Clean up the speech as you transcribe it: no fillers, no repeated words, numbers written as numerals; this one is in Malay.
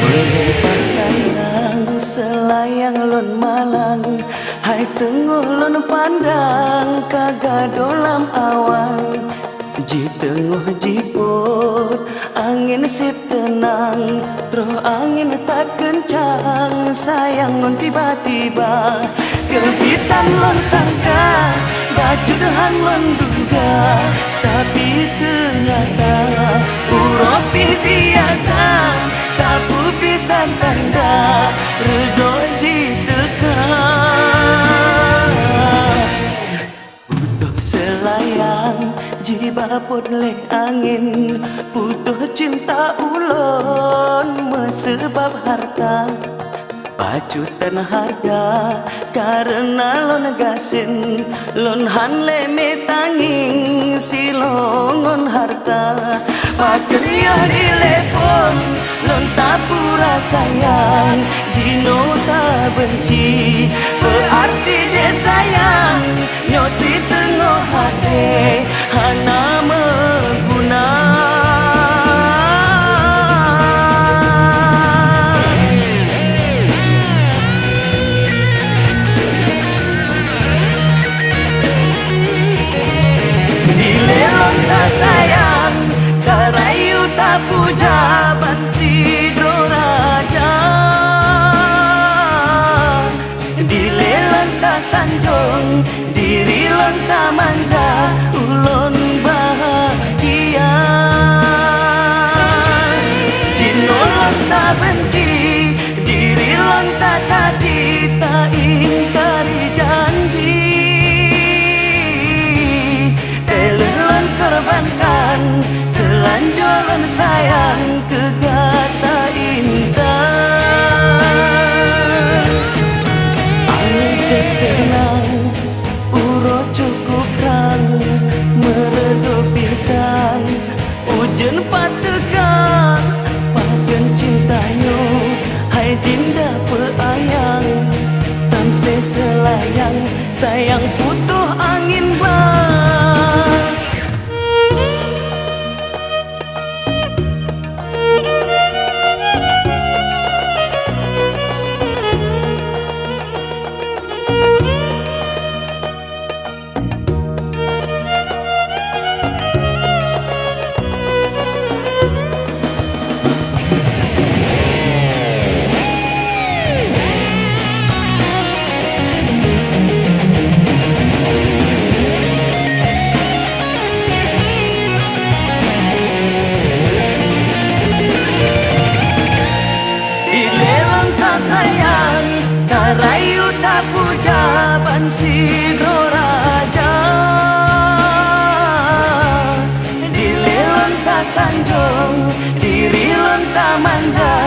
Melimpah sayang selayang lon malang, hai tengok lon pandang kagak dalam awan. Ji tengok jiput angin si tenang, terus angin tak kencang sayang lon tiba-tiba. Kepitan lon sangka baju dehan lon duga, tapi ternyata uropi biasa sapu pitan tanda redo jiteka. Putuh selayang jibaput le angin, putuh cinta ulon mesebab harta. Pacutan harga karena lon gasin, lon han le metanging silongon harta. Makan ya dilepon lon tapura sayang, jino tak benci berarti dia sayang. Nyosi tengok hati hana mengguna. Dilelon tak sayang, tak rayu tak puja bansi doraja. Dilelon tak sanjung, diri lon tak manja, ulon bahagia. Jino lon tak benci, diri lon tak caci, tak ingkari janji. Korbankan telanjuran sayang kegata indah. Angin setenang uro cukup rang meredopikan hujan pategang pagen cintanyo, hai dinda peayang tamse selayang sayang putuh angin bang. Rayu tak puja bansi doraja, dilelon tak sanjung, diri lon tak manja.